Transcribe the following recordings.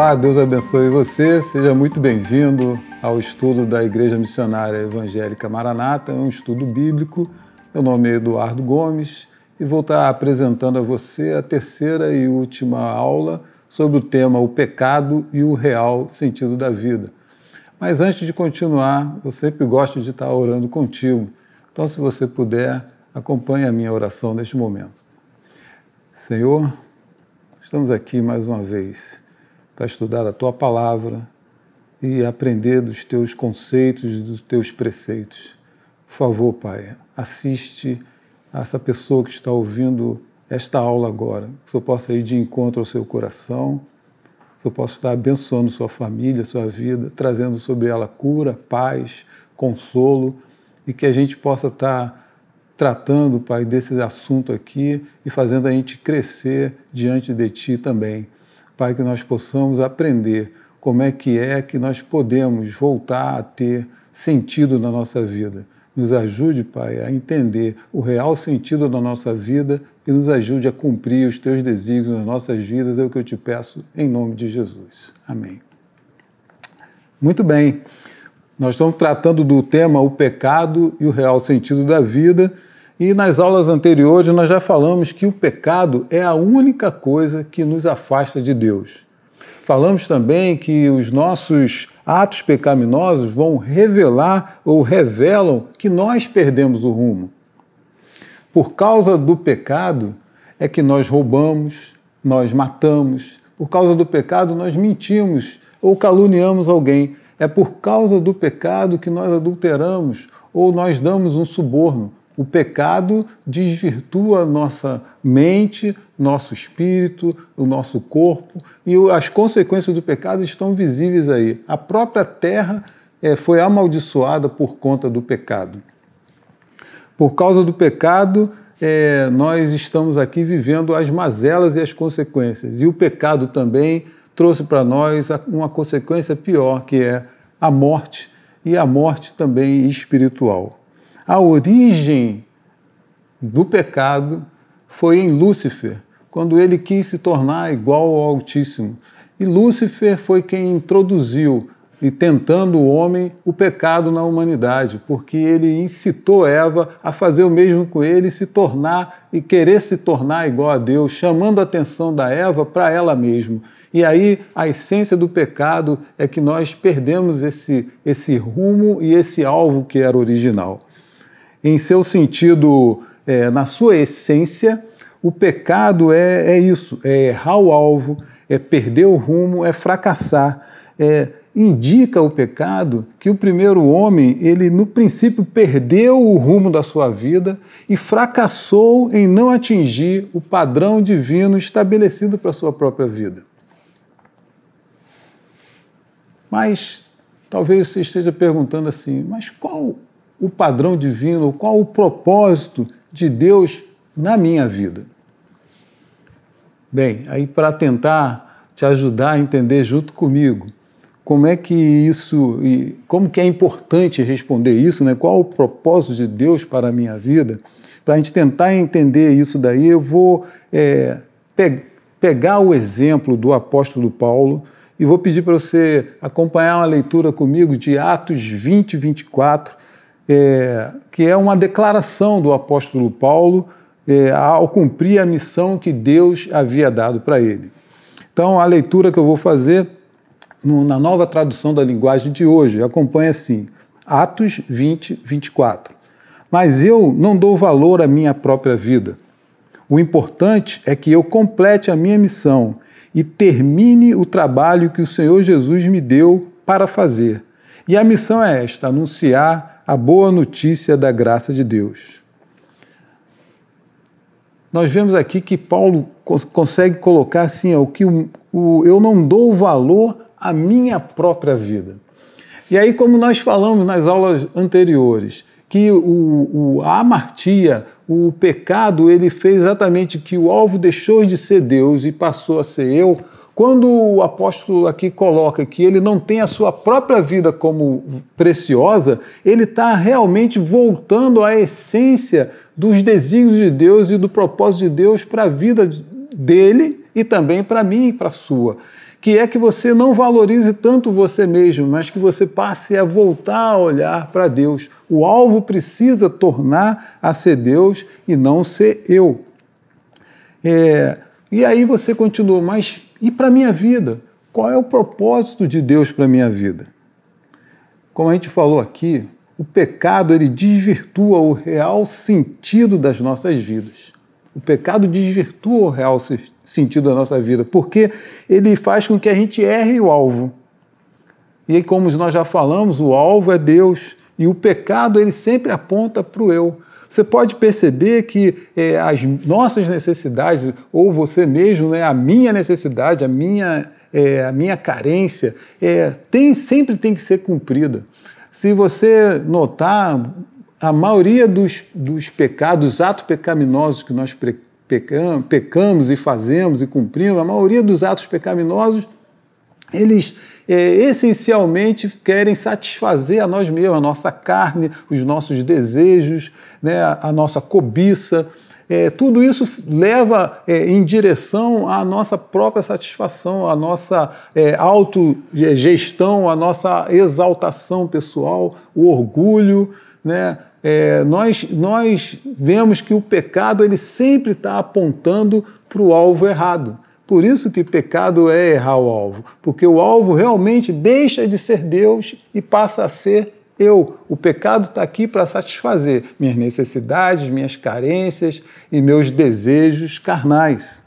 Olá, Deus abençoe você, seja muito bem-vindo ao estudo da Igreja Missionária Evangélica Maranata, é um estudo bíblico. Meu nome é Eduardo Gomes e vou estar apresentando a você a terceira e última aula sobre o tema O Pecado e o Real Sentido da Vida. Mas antes de continuar, eu sempre gosto de estar orando contigo, então se você puder, acompanhe a minha oração neste momento. Senhor, estamos aqui mais uma vez para estudar a Tua Palavra e aprender dos Teus conceitos, dos Teus preceitos. Por favor, Pai, assiste a essa pessoa que está ouvindo esta aula agora, que eu possa ir de encontro ao seu coração, que eu possa estar abençoando sua família, sua vida, trazendo sobre ela cura, paz, consolo, e que a gente possa estar tratando, Pai, desse assunto aqui e fazendo a gente crescer diante de Ti também. Pai, que nós possamos aprender como é que nós podemos voltar a ter sentido na nossa vida. Nos ajude, Pai, a entender o real sentido da nossa vida e nos ajude a cumprir os Teus desígnios nas nossas vidas, é o que eu te peço em nome de Jesus. Amém. Muito bem, nós estamos tratando do tema O Pecado e o Real Sentido da Vida. E nas aulas anteriores nós já falamos que o pecado é a única coisa que nos afasta de Deus. Falamos também que os nossos atos pecaminosos vão revelar ou revelam que nós perdemos o rumo. Por causa do pecado é que nós roubamos, nós matamos. Por causa do pecado nós mentimos ou caluniamos alguém. É por causa do pecado que nós adulteramos ou nós damos um suborno. O pecado desvirtua nossa mente, nosso espírito, o nosso corpo, e as consequências do pecado estão visíveis aí. A própria terra foi amaldiçoada por conta do pecado. Por causa do pecado, nós estamos aqui vivendo as mazelas e as consequências. E o pecado também trouxe para nós uma consequência pior, que é a morte, e a morte também espiritual. A origem do pecado foi em Lúcifer, quando ele quis se tornar igual ao Altíssimo. E Lúcifer foi quem introduziu, e tentando o homem, o pecado na humanidade, porque ele incitou Eva a fazer o mesmo com ele e querer se tornar igual a Deus, chamando a atenção da Eva para ela mesma. E aí a essência do pecado é que nós perdemos esse rumo e esse alvo que era original. Em seu sentido, na sua essência, o pecado é isso, é errar o alvo, é perder o rumo, é fracassar. Indica o pecado que o primeiro homem, ele no princípio perdeu o rumo da sua vida e fracassou em não atingir o padrão divino estabelecido para a sua própria vida. Mas talvez você esteja perguntando assim, mas qual o padrão divino, qual o propósito de Deus na minha vida? Bem, aí para tentar te ajudar a entender junto comigo como é que isso, como que é importante responder isso, né? Qual o propósito de Deus para a minha vida? Para a gente tentar entender isso daí, eu vou pegar o exemplo do apóstolo Paulo e vou pedir para você acompanhar uma leitura comigo de Atos 20, 24, que é uma declaração do apóstolo Paulo ao cumprir a missão que Deus havia dado para ele. Então, a leitura que eu vou fazer na nova tradução da linguagem de hoje, acompanha assim, Atos 20, 24. Mas eu não dou valor à minha própria vida. O importante é que eu complete a minha missão e termine o trabalho que o Senhor Jesus me deu para fazer. E a missão é esta, anunciar a boa notícia da graça de Deus. Nós vemos aqui que Paulo consegue colocar assim, eu não dou valor à minha própria vida. E aí, como nós falamos nas aulas anteriores, que a amartia, o pecado, ele fez exatamente que o alvo deixou de ser Deus e passou a ser eu. Quando o apóstolo aqui coloca que ele não tem a sua própria vida como preciosa, ele está realmente voltando à essência dos desígnios de Deus e do propósito de Deus para a vida dele e também para mim e para a sua. que é que você não valorize tanto você mesmo, mas que você passe a voltar a olhar para Deus. O alvo precisa tornar a ser Deus e não ser eu. E aí você continua, mas e para a minha vida? Qual é o propósito de Deus para a minha vida? Como a gente falou aqui, o pecado ele desvirtua o real sentido das nossas vidas. O pecado desvirtua o real sentido da nossa vida, porque ele faz com que a gente erre o alvo. E aí, como nós já falamos, o alvo é Deus, e o pecado ele sempre aponta para o eu. Você pode perceber que as nossas necessidades, ou você mesmo, né, a minha necessidade, a minha carência, sempre tem que ser cumprida. Se você notar, a maioria dos pecados, dos atos pecaminosos que nós pecamos e fazemos e cumprimos, a maioria dos atos pecaminosos, eles essencialmente querem satisfazer a nós mesmos, a nossa carne, os nossos desejos, né, a nossa cobiça. Tudo isso leva em direção à nossa própria satisfação, à nossa autogestão, à nossa exaltação pessoal, o orgulho, né? Nós vemos que o pecado ele sempre está apontando para o alvo errado. Por isso que pecado é errar o alvo, porque o alvo realmente deixa de ser Deus e passa a ser eu. O pecado está aqui para satisfazer minhas necessidades, minhas carências e meus desejos carnais.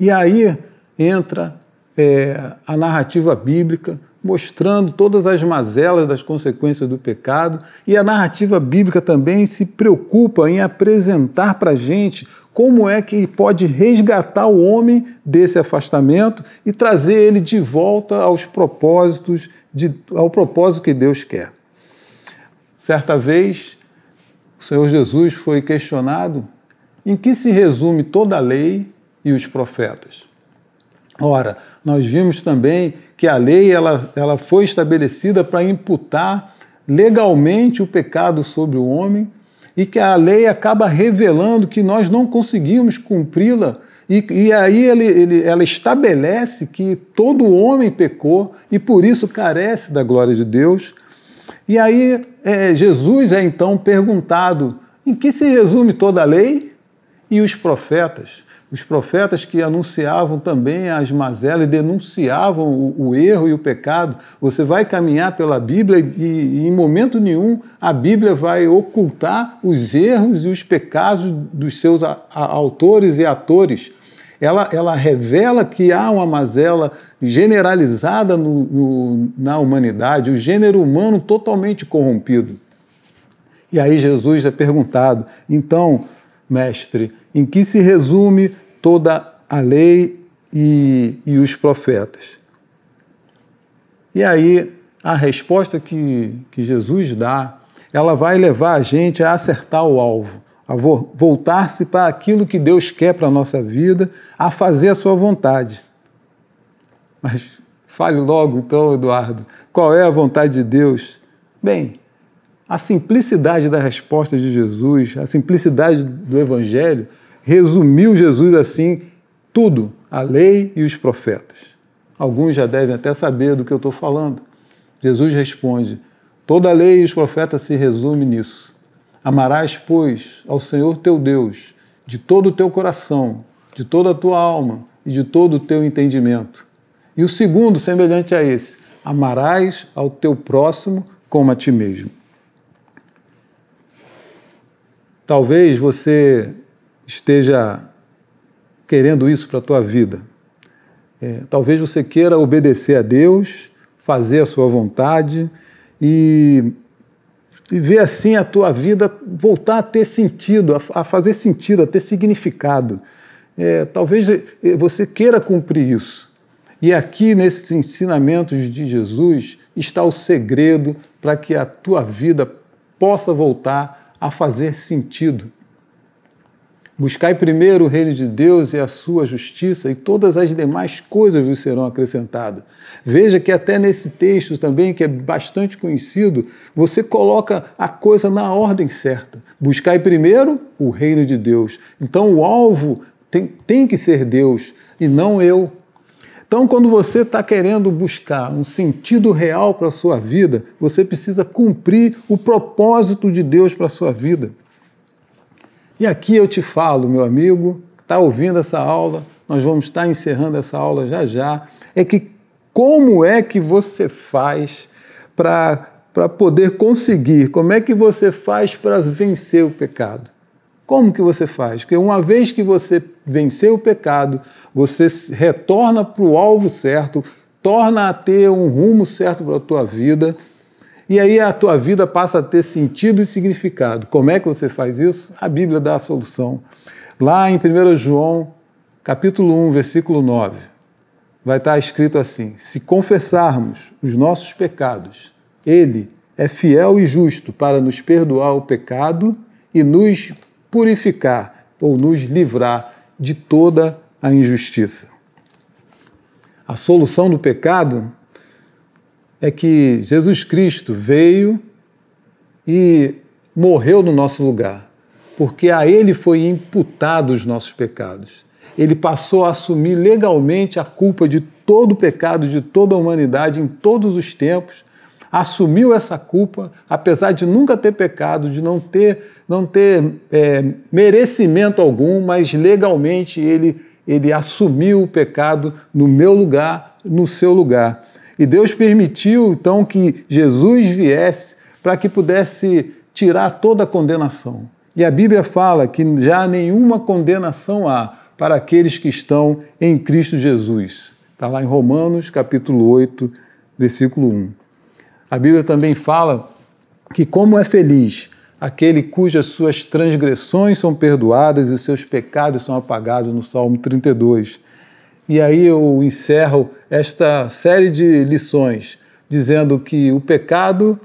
E aí entra a narrativa bíblica, mostrando todas as mazelas das consequências do pecado, e a narrativa bíblica também se preocupa em apresentar para a gente como é que pode resgatar o homem desse afastamento e trazer ele de volta ao propósito que Deus quer. Certa vez, o Senhor Jesus foi questionado em que se resume toda a lei e os profetas. Ora, nós vimos também que a lei ela foi estabelecida para imputar legalmente o pecado sobre o homem, e que a lei acaba revelando que nós não conseguimos cumpri-la, e aí ela estabelece que todo homem pecou e por isso carece da glória de Deus. E aí Jesus é então perguntado em que se resume toda a lei e os profetas. Os profetas que anunciavam também as mazelas e denunciavam o erro e o pecado. Você vai caminhar pela Bíblia e em momento nenhum a Bíblia vai ocultar os erros e os pecados dos seus autores e atores. Ela revela que há uma mazela generalizada na humanidade, o gênero humano totalmente corrompido. E aí Jesus é perguntado, então, mestre, em que se resume toda a lei e os profetas? E aí, a resposta que Jesus dá, ela vai levar a gente a acertar o alvo, a voltar-se para aquilo que Deus quer para a nossa vida, a fazer a sua vontade. Mas fale logo, então, Eduardo, qual é a vontade de Deus? Bem, a simplicidade da resposta de Jesus, a simplicidade do Evangelho, resumiu Jesus assim, tudo, a lei e os profetas. Alguns já devem até saber do que eu estou falando. Jesus responde, toda a lei e os profetas se resume nisso. Amarás, pois, ao Senhor teu Deus, de todo o teu coração, de toda a tua alma e de todo o teu entendimento. E o segundo, semelhante a esse, amarás ao teu próximo como a ti mesmo. Talvez você esteja querendo isso para a tua vida. Talvez você queira obedecer a Deus, fazer a sua vontade e ver assim a tua vida voltar a ter sentido, a fazer sentido, a ter significado. Talvez você queira cumprir isso. E aqui, nesses ensinamentos de Jesus, está o segredo para que a tua vida possa voltar a fazer sentido. Buscai primeiro o reino de Deus e a sua justiça, e todas as demais coisas vos serão acrescentadas. Veja que até nesse texto também, que é bastante conhecido, você coloca a coisa na ordem certa. Buscai primeiro o reino de Deus. Então o alvo tem que ser Deus e não eu. Então, quando você está querendo buscar um sentido real para a sua vida, você precisa cumprir o propósito de Deus para a sua vida. E aqui eu te falo, meu amigo, que está ouvindo essa aula, nós vamos estar encerrando essa aula já já, é que como é que você faz para poder conseguir, como é que você faz para vencer o pecado? Como que você faz? Porque uma vez que você venceu o pecado, você retorna para o alvo certo, torna a ter um rumo certo para a tua vida, e aí a tua vida passa a ter sentido e significado. Como é que você faz isso? A Bíblia dá a solução. Lá em 1 João, capítulo 1, versículo 9, vai estar escrito assim: se confessarmos os nossos pecados, Ele é fiel e justo para nos perdoar o pecado e nos purificar ou nos livrar de toda a injustiça. A solução do pecado é que Jesus Cristo veio e morreu no nosso lugar, porque a Ele foi imputado os nossos pecados. Ele passou a assumir legalmente a culpa de todo o pecado de toda a humanidade em todos os tempos, assumiu essa culpa, apesar de nunca ter pecado, de não ter merecimento algum, mas legalmente ele assumiu o pecado no meu lugar, no seu lugar. E Deus permitiu, então, que Jesus viesse para que pudesse tirar toda a condenação. E a Bíblia fala que já nenhuma condenação há para aqueles que estão em Cristo Jesus. Está lá em Romanos, capítulo 8, versículo 1. A Bíblia também fala que como é feliz aquele cujas suas transgressões são perdoadas e seus pecados são apagados, no Salmo 32. E aí eu encerro esta série de lições dizendo que o pecado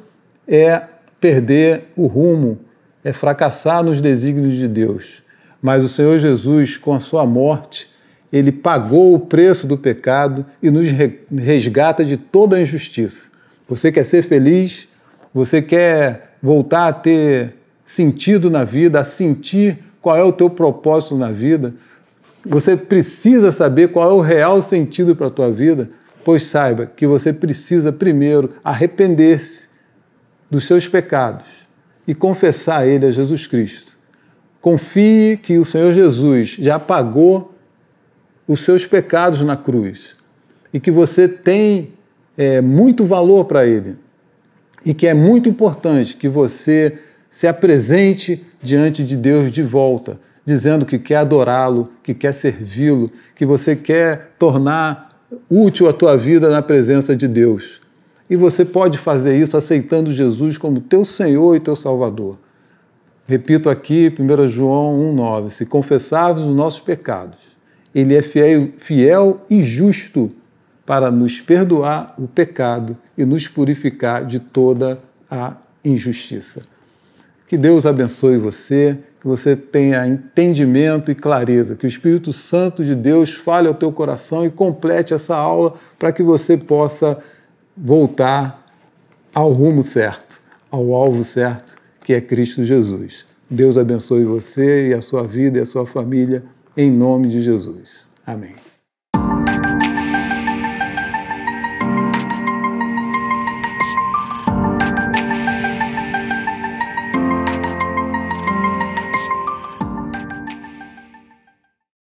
é perder o rumo, é fracassar nos desígnios de Deus. Mas o Senhor Jesus, com a sua morte, Ele pagou o preço do pecado e nos resgata de toda a injustiça. Você quer ser feliz? Você quer voltar a ter sentido na vida, a sentir qual é o teu propósito na vida? Você precisa saber qual é o real sentido para a tua vida? Pois saiba que você precisa primeiro arrepender-se dos seus pecados e confessar a Ele, a Jesus Cristo. Confie que o Senhor Jesus já pagou os seus pecados na cruz e que você tem muito valor para Ele e que é muito importante que você se apresente diante de Deus de volta, dizendo que quer adorá-lo, que quer servi-lo, que você quer tornar útil a tua vida na presença de Deus. E você pode fazer isso aceitando Jesus como teu Senhor e teu Salvador. Repito aqui, 1 João 1,9, se confessarmos os nossos pecados, Ele é fiel e justo para nos perdoar o pecado e nos purificar de toda a injustiça. Que Deus abençoe você, que você tenha entendimento e clareza, que o Espírito Santo de Deus fale ao teu coração e complete essa aula para que você possa voltar ao rumo certo, ao alvo certo, que é Cristo Jesus. Deus abençoe você e a sua vida e a sua família, em nome de Jesus. Amém.